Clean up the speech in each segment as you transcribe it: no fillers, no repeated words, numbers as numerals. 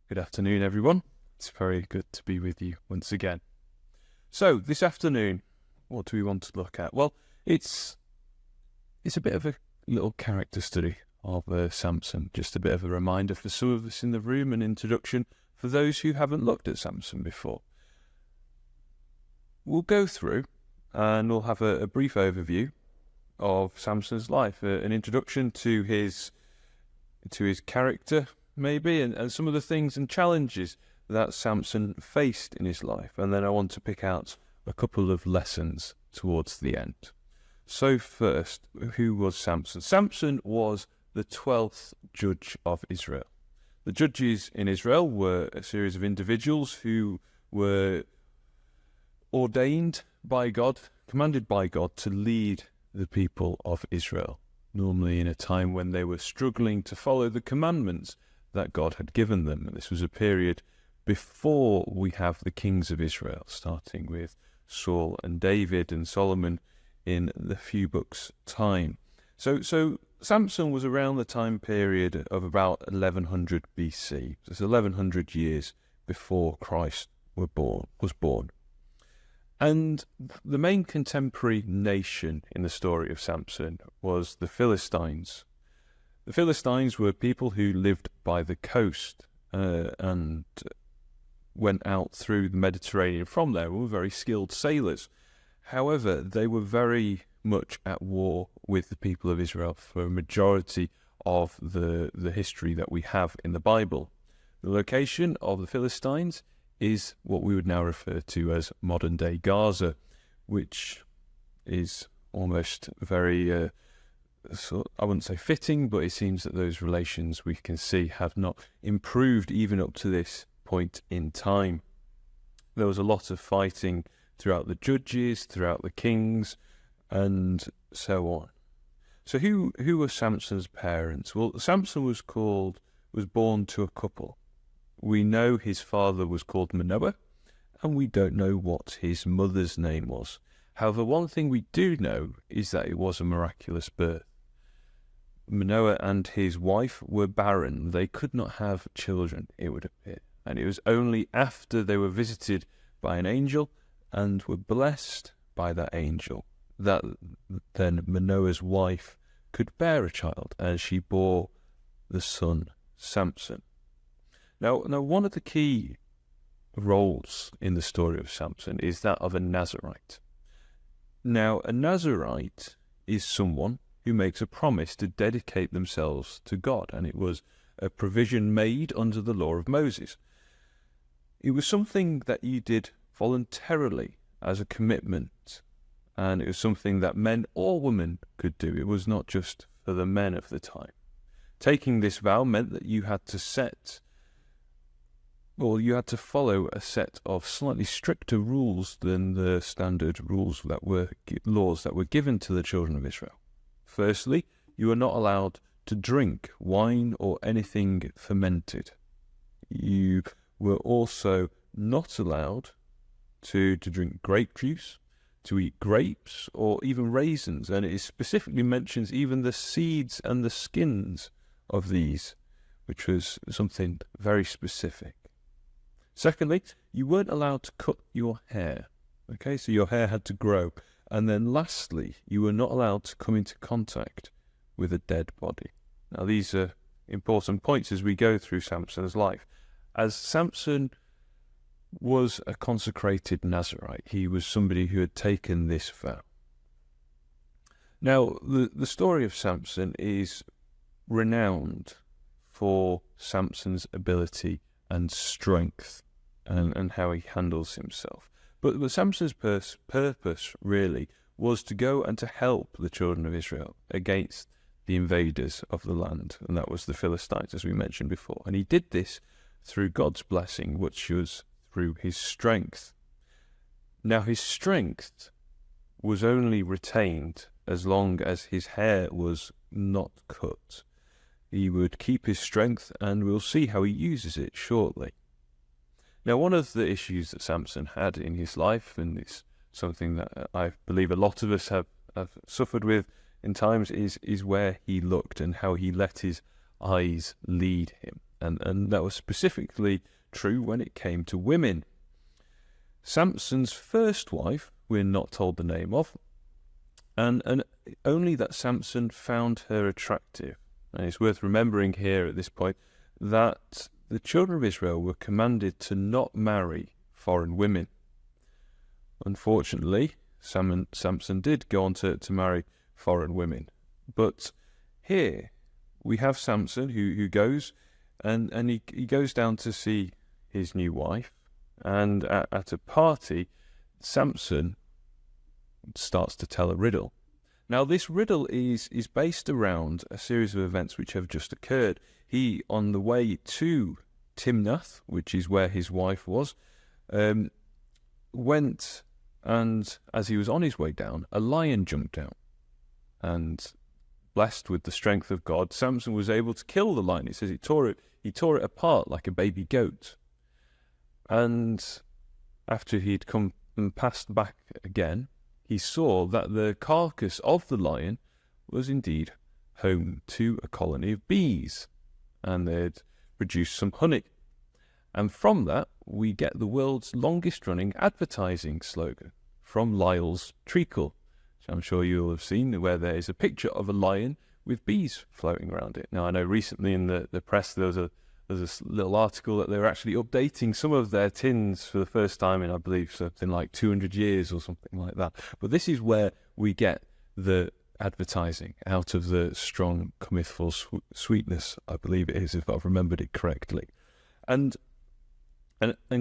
Good afternoon, everyone. It's very good to be with you once again. So, this afternoon, what do we want to look at? Well, it's a bit of a little character study of Samson, just a bit of a reminder for some of us in the room, an introduction for those who haven't looked at Samson before. We'll go through and we'll have a brief overview of Samson's life, an introduction to his character, maybe, and some of the things and challenges that Samson faced in his life. And then I want to pick out a couple of lessons towards the end. So first, who was Samson? Samson was the 12th judge of Israel. The judges in Israel were a series of individuals who were ordained by God, commanded by God to lead the people of Israel, normally in a time when they were struggling to follow the commandments that God had given them. And this was a period before we have the kings of Israel, starting with Saul and David and Solomon in the few books' time. So Samson was around the time period of about 1100 BC. So it's 1100 years before Christ was born. And the main contemporary nation in the story of Samson was the Philistines. The Philistines were people who lived by the coast and went out through the Mediterranean from there. Were very skilled sailors. However, they were very much at war with the people of Israel for a majority of the history that we have in the Bible. The location of the Philistines is what we would now refer to as modern-day Gaza, which is almost very, I wouldn't say fitting, but it seems that those relations we can see have not improved even up to this point in time. There was a lot of fighting throughout the judges, throughout the kings, and so on. So who were Samson's parents? Well, Samson was born to a couple. We know his father was called Manoah, and we don't know what his mother's name was. However, one thing we do know is that it was a miraculous birth. Manoah and his wife were barren. They could not have children, it would appear. And it was only after they were visited by an angel and were blessed by that angel that then Manoah's wife could bear a child, and she bore the son Samson. Now, one of the key roles in the story of Samson is that of a Nazirite. Now, a Nazirite is someone who makes a promise to dedicate themselves to God, and it was a provision made under the law of Moses. It was something that you did voluntarily as a commitment, and it was something that men or women could do. It was not just for the men of the time. Taking this vow meant that you had to follow a set of slightly stricter rules than the standard laws that were given to the children of Israel. Firstly, you were not allowed to drink wine or anything fermented. You were also not allowed to drink grape juice, to eat grapes, or even raisins. And it specifically mentions even the seeds and the skins of these, which was something very specific. Secondly, you weren't allowed to cut your hair. Okay, so your hair had to grow. And then lastly, you were not allowed to come into contact with a dead body. Now, these are important points as we go through Samson's life. As Samson was a consecrated Nazirite, he was somebody who had taken this vow. Now, the story of Samson is renowned for Samson's ability and strength and how he handles himself. But Samson's purpose really was to go and to help the children of Israel against the invaders of the land, and that was the Philistines, as we mentioned before. And he did this through God's blessing, which was through his strength. Now, his strength was only retained as long as his hair was not cut. He would keep his strength, and we'll see how he uses it shortly. Now, one of the issues that Samson had in his life, and it's something that I believe a lot of us have suffered with in times, is where he looked and how he let his eyes lead him. And that was specifically true when it came to women. Samson's first wife, we're not told the name of, and only that Samson found her attractive. And it's worth remembering here at this point that the children of Israel were commanded to not marry foreign women. Unfortunately, Samson did go on to marry foreign women. But here we have Samson who goes and he goes down to see his new wife. And at a party, Samson starts to tell a riddle. Now, this riddle is based around a series of events which have just occurred. He, on the way to Timnath, which is where his wife was, went, and as he was on his way down, a lion jumped out. And blessed with the strength of God, Samson was able to kill the lion. It says he tore it apart like a baby goat. And after he'd come and passed back again, he saw that the carcass of the lion was indeed home to a colony of bees, and they'd produced some honey. And from that, we get the world's longest-running advertising slogan, from Lyle's Treacle, which I'm sure you'll have seen, where there is a picture of a lion with bees floating around it. Now, I know recently in the press there was a little article that they were actually updating some of their tins for the first time in, I believe, something like 200 years or something like that. But this is where we get the advertising, out of the strong cometh forth sweetness, I believe it is, if I've remembered it correctly. And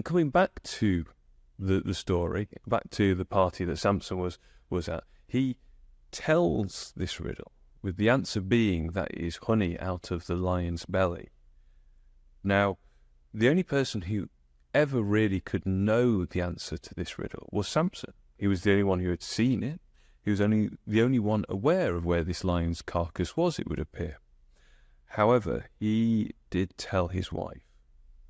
coming back to the story, back to the party that Samson was at, he tells this riddle, with the answer being that it is honey out of the lion's belly. Now, the only person who ever really could know the answer to this riddle was Samson. He was the only one who had seen it. He was the only one aware of where this lion's carcass was, it would appear. However, he did tell his wife,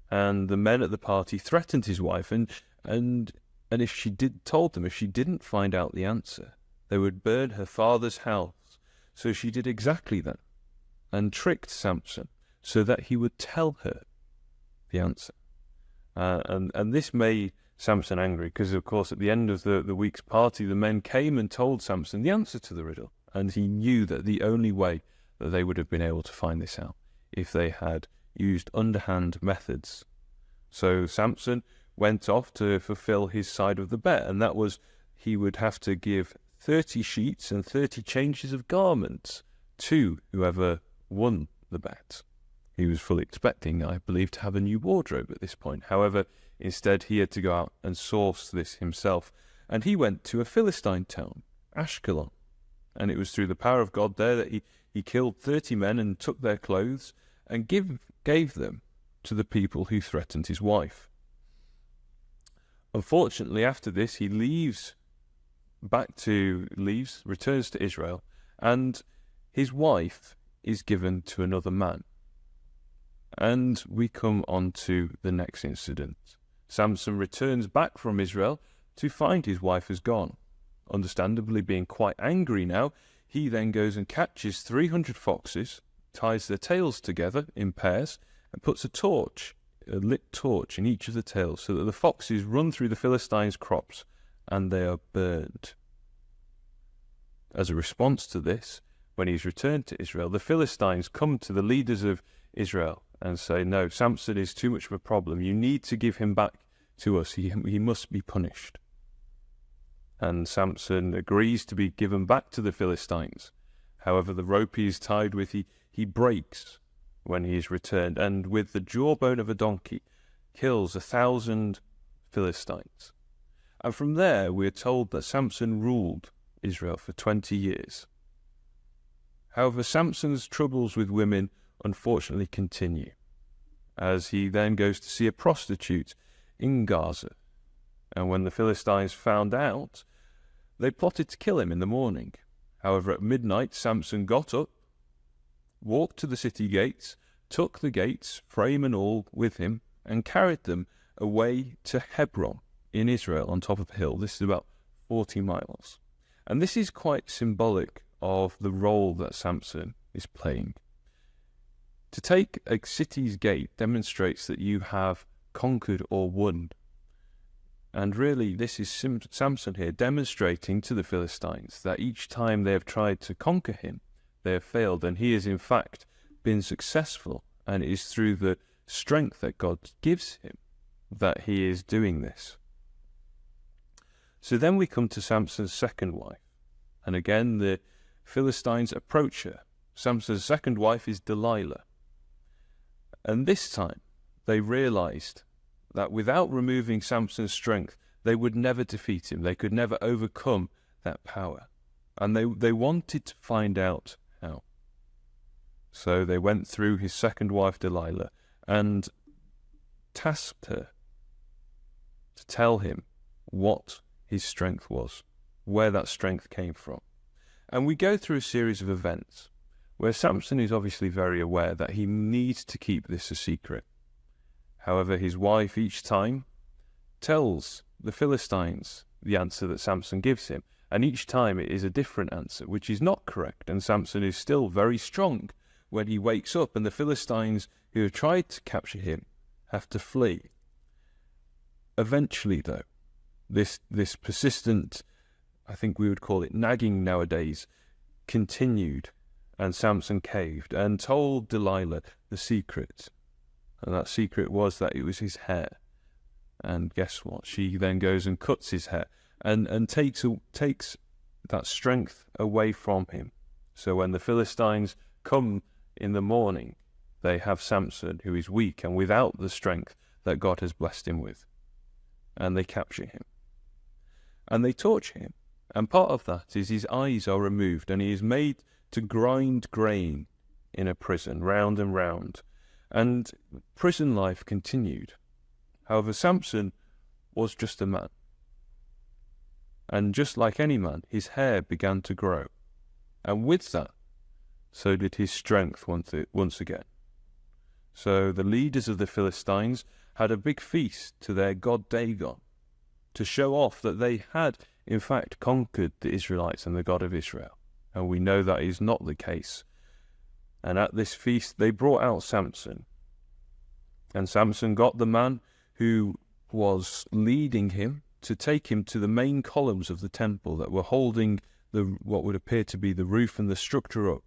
and the men at the party threatened his wife, and if she didn't find out the answer, they would burn her father's house. So she did exactly that, and tricked Samson, so that he would tell her the answer. And this made Samson angry, because, of course, at the end of the week's party, the men came and told Samson the answer to the riddle, and he knew that the only way that they would have been able to find this out if they had used underhand methods. So Samson went off to fulfill his side of the bet, and that was he would have to give 30 sheets and 30 changes of garments to whoever won the bet. He was fully expecting, I believe, to have a new wardrobe at this point. However, instead he had to go out and source this himself. And he went to a Philistine town, Ashkelon. And it was through the power of God there that he killed 30 men and took their clothes and gave them to the people who threatened his wife. Unfortunately, after this, he returns to Israel, and his wife is given to another man. And we come on to the next incident. Samson returns back from Israel to find his wife has gone. Understandably being quite angry now, he then goes and catches 300 foxes, ties their tails together in pairs, and puts a lit torch in each of the tails, so that the foxes run through the Philistines' crops, and they are burned. As a response to this, when he's returned to Israel, the Philistines come to the leaders of Israel and say, no, Samson is too much of a problem. You need to give him back to us. He must be punished. And Samson agrees to be given back to the Philistines. However, the rope he is tied with, he breaks when he is returned, and with the jawbone of a donkey, kills 1,000 Philistines. And from there, we are told that Samson ruled Israel for 20 years. However, Samson's troubles with women unfortunately continue, as he then goes to see a prostitute in Gaza. And when the Philistines found out, they plotted to kill him in the morning. However, at midnight, Samson got up, walked to the city gates, took the gates, frame and all, with him, and carried them away to Hebron in Israel on top of a hill. This is about 40 miles. And this is quite symbolic of the role that Samson is playing. To take a city's gate demonstrates that you have conquered or won. And really, this is Samson here demonstrating to the Philistines that each time they have tried to conquer him, they have failed, and he has in fact been successful, and it is through the strength that God gives him that he is doing this. So then we come to Samson's second wife, and again the Philistines approach her. Samson's second wife is Delilah, and this time they realized that without removing Samson's strength, they would never defeat him. They could never overcome that power, and they wanted to find out how. So they went through his second wife Delilah and tasked her to tell him what his strength was, where that strength came from. And we go through a series of events where Samson is obviously very aware that he needs to keep this a secret. However, his wife each time tells the Philistines the answer that Samson gives him, and each time it is a different answer, which is not correct, and Samson is still very strong when he wakes up, and the Philistines who have tried to capture him have to flee. Eventually, though, this persistent, I think we would call it nagging nowadays, continued, and Samson caved and told Delilah the secret. And that secret was that it was his hair. And guess what? She then goes and cuts his hair and takes that strength away from him. So when the Philistines come in the morning, they have Samson, who is weak and without the strength that God has blessed him with. And they capture him. And they torture him. And part of that is his eyes are removed, and he is made to grind grain in a prison, round and round. And prison life continued. However, Samson was just a man. And just like any man, his hair began to grow. And with that, so did his strength once again. So the leaders of the Philistines had a big feast to their god Dagon, to show off that they had, in fact, conquered the Israelites and the God of Israel. And we know that is not the case. And at this feast they brought out Samson. And Samson got the man who was leading him to take him to the main columns of the temple that were holding what would appear to be the roof and the structure up.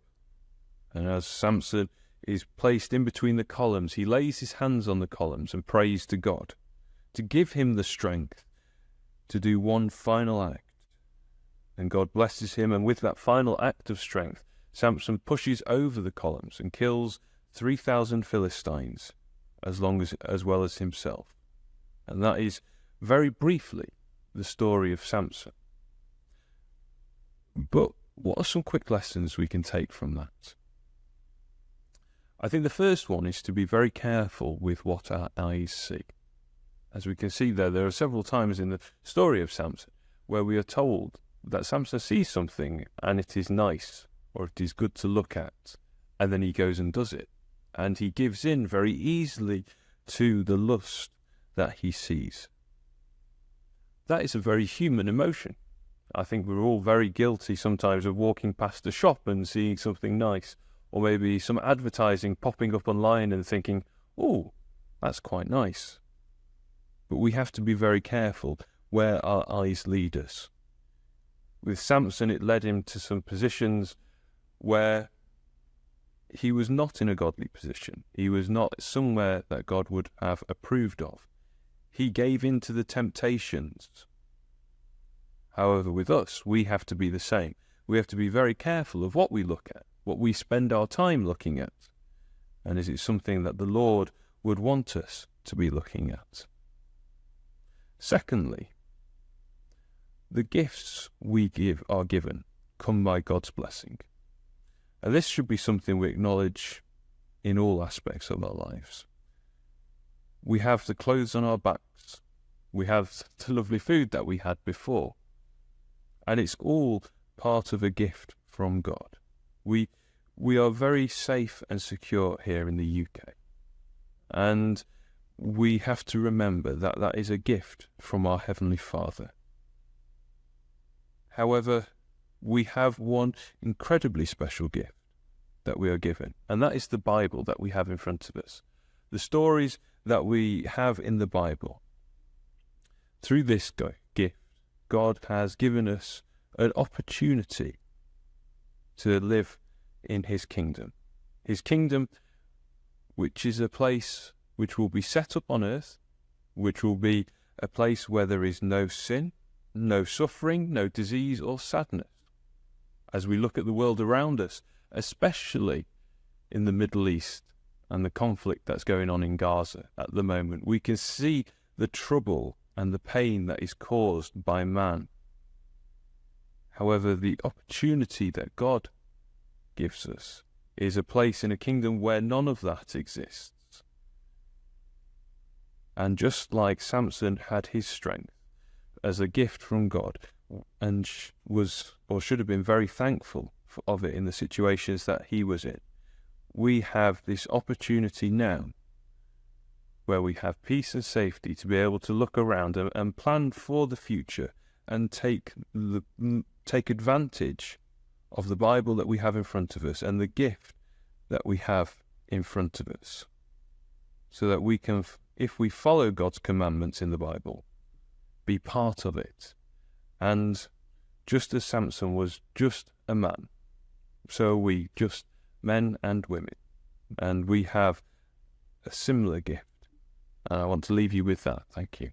And as Samson is placed in between the columns, he lays his hands on the columns and prays to God to give him the strength to do one final act. And God blesses him, and with that final act of strength, Samson pushes over the columns and kills 3,000 Philistines, as well as himself. And that is, very briefly, the story of Samson. But what are some quick lessons we can take from that? I think the first one is to be very careful with what our eyes see. As we can see there are several times in the story of Samson where we are told that Samson sees something and it is nice, or it is good to look at, and then he goes and does it. And he gives in very easily to the lust that he sees. That is a very human emotion. I think we're all very guilty sometimes of walking past a shop and seeing something nice, or maybe some advertising popping up online and thinking, oh, that's quite nice. But we have to be very careful where our eyes lead us. With Samson, it led him to some positions where he was not in a godly position. He was not somewhere that God would have approved of. He gave in to the temptations. However, with us, we have to be the same. We have to be very careful of what we look at, what we spend our time looking at. And is it something that the Lord would want us to be looking at? Secondly, the gifts we are given come by God's blessing. And this should be something we acknowledge in all aspects of our lives. We have the clothes on our backs. We have the lovely food that we had before. And it's all part of a gift from God. We are very safe and secure here in the UK. And we have to remember that that is a gift from our Heavenly Father. However, we have one incredibly special gift, that we are given, and that is the Bible that we have in front of us. The stories that we have in the Bible. Through this gift, God has given us an opportunity to live in his kingdom. His kingdom, which is a place which will be set up on earth, which will be a place where there is no sin, no suffering, no disease or sadness. As we look at the world around us, especially in the Middle East and the conflict that's going on in Gaza at the moment, we can see the trouble and the pain that is caused by man. However, the opportunity that God gives us is a place in a kingdom where none of that exists. And just like Samson had his strength as a gift from God, and was or should have been very thankful of it in the situations that he was in, we have this opportunity now where we have peace and safety to be able to look around and plan for the future and take advantage of the Bible that we have in front of us and the gift that we have in front of us, so that we can, if we follow God's commandments in the Bible, be part of it. And just as Samson was just a man, so are we, just men and women. And we have a similar gift. And I want to leave you with that. Thank you.